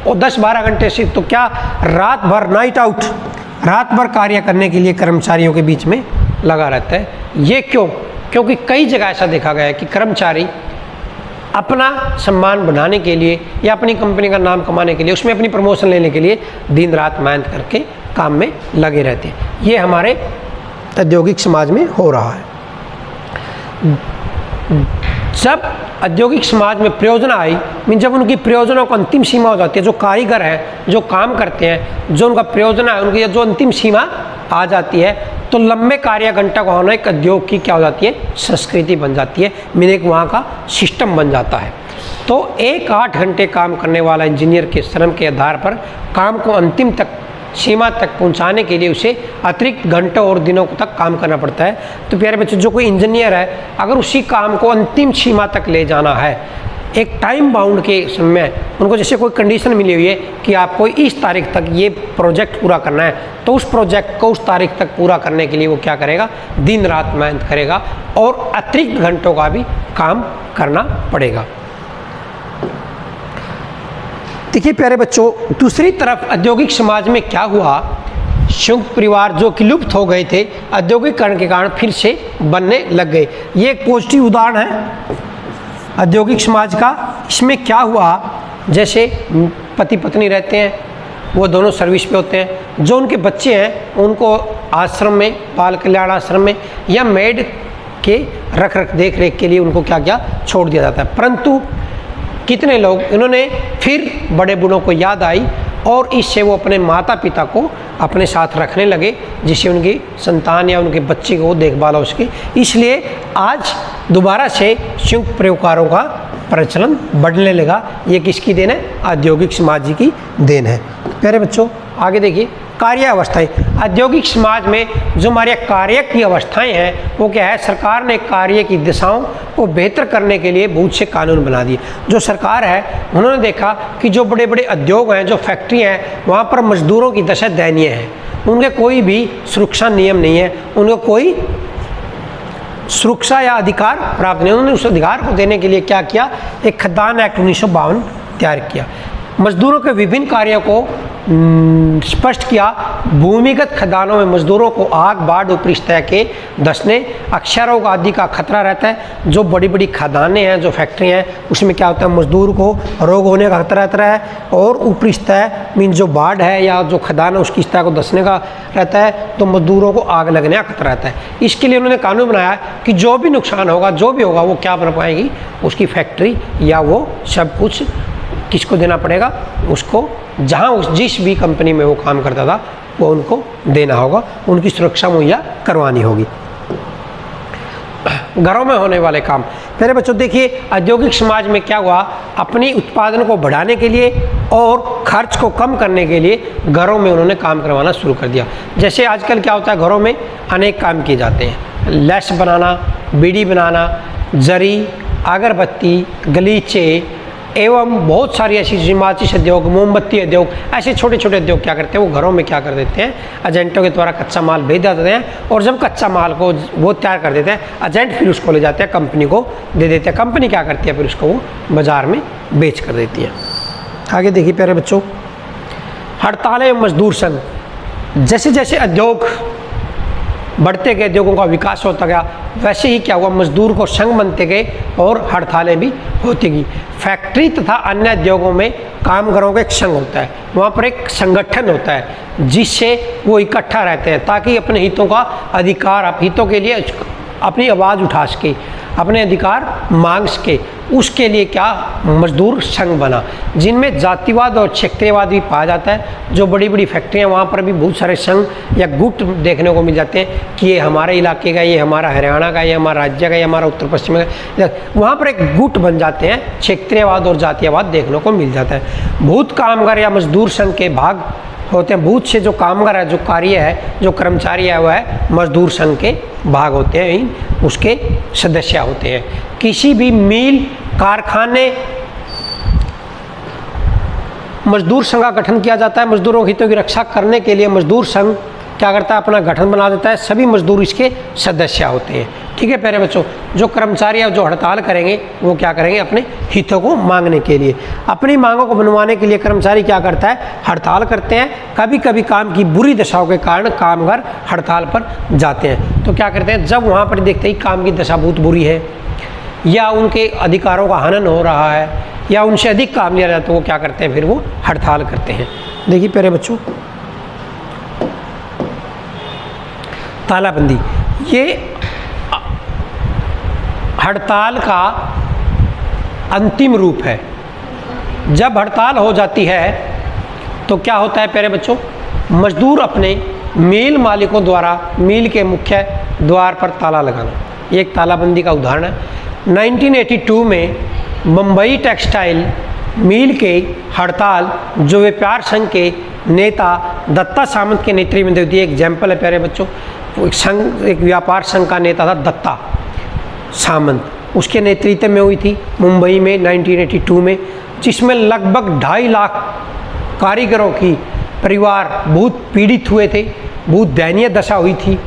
10-12 घंटे से तो क्या रात भर नाइट आउट, रात भर कार्य करने के लिए कर्मचारियों के बीच में लगा रहता है। ये क्यों? क्योंकि कई जगह ऐसा देखा गया है कि कर्मचारी अपना सम्मान बढ़ाने के लिए या अपनी कंपनी का नाम कमाने के लिए, उसमें अपनी प्रमोशन लेने के लिए दिन रात मेहनत करके काम में लगे रहते हैं। ये हमारे औद्योगिक समाज में हो रहा है। जब औद्योगिक समाज में प्रयोजन आई, जब उनकी प्रयोजनों को अंतिम सीमा हो जाती है, जो कारीगर हैं, जो काम करते हैं, जो उनका प्रयोजन है, उनकी जो अंतिम सीमा आ जाती है, तो लंबे कार्य घंटा का होना एक उद्योग की क्या हो जाती है, संस्कृति बन जाती है, मीने एक वहाँ का सिस्टम बन जाता है। तो 8 घंटे काम करने वाला इंजीनियर के श्रम के आधार पर काम को अंतिम तक सीमा तक पहुंचाने के लिए उसे अतिरिक्त घंटों और दिनों तक काम करना पड़ता है। तो प्यारे बच्चों, जो कोई इंजीनियर है, अगर उसी काम को अंतिम सीमा तक ले जाना है, एक टाइम बाउंड के समय उनको जैसे कोई कंडीशन मिली हुई है कि आपको इस तारीख तक ये प्रोजेक्ट पूरा करना है, तो उस प्रोजेक्ट को उस तारीख तक पूरा करने के लिए वो क्या करेगा, दिन रात मेहनत करेगा और अतिरिक्त घंटों का भी काम करना पड़ेगा। देखिए प्यारे बच्चों, दूसरी तरफ औद्योगिक समाज में क्या हुआ, संयुक्त परिवार जो कि लुप्त हो गए थे, औद्योगिकरण के कारण फिर से बनने लग गए। ये एक पॉजिटिव उदाहरण है औद्योगिक समाज का। इसमें क्या हुआ, जैसे पति पत्नी रहते हैं, वो दोनों सर्विस पे होते हैं, जो उनके बच्चे हैं उनको आश्रम में, बाल कल्याण आश्रम में या मेड के रख देख रेख के लिए उनको क्या क्या छोड़ दिया जाता है। परंतु कितने लोग इन्होंने फिर बड़े बूढ़ों को याद आई और इससे वो अपने माता पिता को अपने साथ रखने लगे, जिससे उनकी संतान या उनके बच्चे को देखभाल हो सके। इसलिए आज दोबारा से संयुक्त परिवारों का प्रचलन बढ़ने लगा। ये किसकी देन है, औद्योगिक समाज की देन है। प्यारे बच्चों, आगे देखिए कार्य अवस्थाएं। औद्योगिक समाज में जो हमारे कार्य की अवस्थाएं हैं वो क्या है, सरकार ने कार्य की दिशाओं को बेहतर करने के लिए बहुत से कानून बना दिए। जो सरकार है उन्होंने देखा कि जो बड़े बड़े उद्योग हैं, जो फैक्ट्री हैं, वहाँ पर मजदूरों की दशा दयनीय है। उनके कोई भी सुरक्षा नियम नहीं है, उनको कोई सुरक्षा या अधिकार प्राप्त नहीं। उन्होंने उस अधिकार को देने के लिए क्या किया, एक खदान एक्ट 1952 तैयार किया। मजदूरों के विभिन्न कार्यों को स्पष्ट किया। भूमिगत खदानों में मजदूरों को आग, बाढ़, ऊपरी सतह के धंसने, अक्षरों आदि का खतरा रहता है। जो बड़ी बड़ी खदानें हैं, जो फैक्ट्री हैं, उसमें क्या होता है, मजदूर को रोग होने का खतरा रहता है। और ऊपरी सतह मीन जो बाढ़ है या जो खदान है उसकी सतह को धंसने का रहता है, तो मजदूरों को आग लगने का खतरा रहता है। इसके लिए उन्होंने कानून बनाया कि जो भी नुकसान होगा, जो भी होगा, वो क्या बन पाएगी, उसकी फैक्ट्री या वो सब कुछ किसको देना पड़ेगा, उसको जहाँ उस जिस भी कंपनी में वो काम करता था वो उनको देना होगा, उनकी सुरक्षा मुहैया करवानी होगी। घरों में होने वाले काम, मेरे बच्चों देखिए औद्योगिक समाज में क्या हुआ, अपनी उत्पादन को बढ़ाने के लिए और खर्च को कम करने के लिए घरों में उन्होंने काम करवाना शुरू कर दिया। जैसे आजकल क्या होता है, घरों में अनेक काम किए जाते हैं, लैस बनाना, बीड़ी बनाना, जरी, अगरबत्ती, गलीचे एवं बहुत सारी ऐसी माचिस उद्योग, मोमबत्ती उद्योग, ऐसे छोटे छोटे उद्योग क्या करते हैं, वो घरों में क्या कर देते हैं, एजेंटों के द्वारा कच्चा माल भेज देते हैं। और जब कच्चा माल को वो तैयार कर देते हैं, एजेंट फिर उसको ले जाते हैं, कंपनी को दे देते हैं। कंपनी क्या करती है, फिर उसको वो बाज़ार में बेच कर देती है। आगे देखिए प्यारे बच्चों, हड़तालें मजदूर संघ, जैसे जैसे उद्योग बढ़ते गए, उद्योगों का विकास होता गया, वैसे ही क्या हुआ, मजदूर को संघ बनते गए और हड़तालें भी होती गई। फैक्ट्री तथा अन्य उद्योगों में कामगारों का एक संघ होता है, वहाँ पर एक संगठन होता है जिससे वो इकट्ठा रहते हैं ताकि अपने हितों का अधिकार, हितों के लिए अपनी आवाज़ उठा सके, अपने अधिकार मांग सके। उसके लिए क्या मजदूर संघ बना, जिनमें जातिवाद और क्षेत्रीयवाद भी पाया जाता है। जो बड़ी बड़ी फैक्ट्रियाँ, वहाँ पर भी बहुत सारे संघ या गुट देखने को मिल जाते हैं कि ये हमारे इलाके का, ये हमारा हरियाणा का, ये हमारा राज्य का, ये हमारा उत्तर पश्चिम का। वहाँ पर एक गुट बन जाते हैं, क्षेत्रीयवाद और जातीयवाद देखने को मिल जाता है। भूत कामगार या मजदूर संघ के भाग होते हैं। भूत से जो कामगार है, जो कार्य है, जो कर्मचारी है, वह है मजदूर संघ के भाग होते हैं, उसके सदस्य होते हैं। किसी भी मिल, कारखाने, मजदूर संघ का गठन किया जाता है। मजदूरों के हितों की रक्षा करने के लिए मजदूर संघ क्या करता है, अपना गठन बना देता है। सभी मजदूर इसके सदस्य होते हैं। ठीक है प्यारे बच्चों, जो कर्मचारी या जो हड़ताल करेंगे वो क्या करेंगे, अपने हितों को मांगने के लिए, अपनी मांगों को मनवाने के लिए कर्मचारी क्या करता है, हड़ताल करते हैं। कभी कभी काम की बुरी दशाओं के कारण कामगार हड़ताल पर जाते हैं। तो क्या करते हैं, जब वहाँ पर देखते ही काम की दशा बहुत बुरी है या उनके अधिकारों का हनन हो रहा है या उनसे अधिक काम लिया जाता है, तो वो क्या करते हैं, फिर वो हड़ताल करते हैं। देखिए प्यारे बच्चों, तालाबंदी, ये हड़ताल का अंतिम रूप है। जब हड़ताल हो जाती है तो क्या होता है प्यारे बच्चों, मजदूर अपने मिल मालिकों द्वारा मिल के मुख्य द्वार पर ताला लगाना, ये एक तालाबंदी का उदाहरण है। 1982 में मुंबई टेक्सटाइल मिल के हड़ताल, जो व्यापार संघ के नेता दत्ता सामंत के नेतृत्व में देती है, एग्जाम्पल है प्यारे बच्चों। एक व्यापार संघ का नेता था दत्ता सामंत, उसके नेतृत्व में हुई थी मुंबई में 1982 में, जिसमें लगभग 2.5 लाख कारीगरों की परिवार बहुत पीड़ित हुए थे, बहुत दयनीय दशा हुई थी।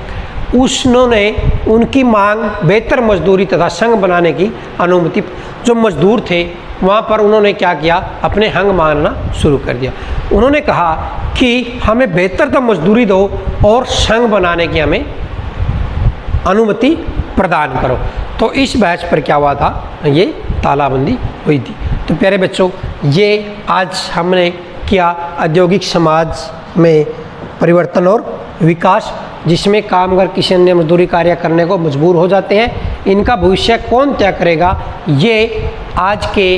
उन्होंने उनकी मांग बेहतर मजदूरी तथा संघ बनाने की अनुमति, जो मजदूर थे वहाँ पर उन्होंने क्या किया, अपने हंग मांगना शुरू कर दिया। उन्होंने कहा कि हमें बेहतर तो मजदूरी दो और संघ बनाने की हमें अनुमति प्रदान करो। तो इस बहस पर क्या हुआ था, ये तालाबंदी हुई थी। तो प्यारे बच्चों, ये आज हमने किया औद्योगिक समाज में परिवर्तन और विकास, जिसमें कामगार किसी अन्य मजदूरी कार्य करने को मजबूर हो जाते हैं। इनका भविष्य कौन तय करेगा, ये आज के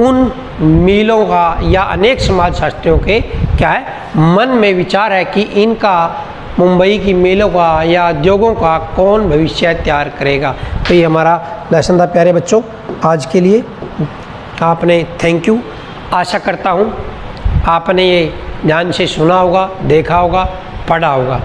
उन मिलों का या अनेक समाजशास्त्रियों के क्या है, मन में विचार है कि इनका, मुंबई की मिलों का या उद्योगों का कौन भविष्य तैयार करेगा। तो ये हमारा लेसन था प्यारे बच्चों आज के लिए। आपने थैंक यू, आशा करता हूँ आपने ये ध्यान से सुना होगा, देखा होगा, पढ़ा होगा।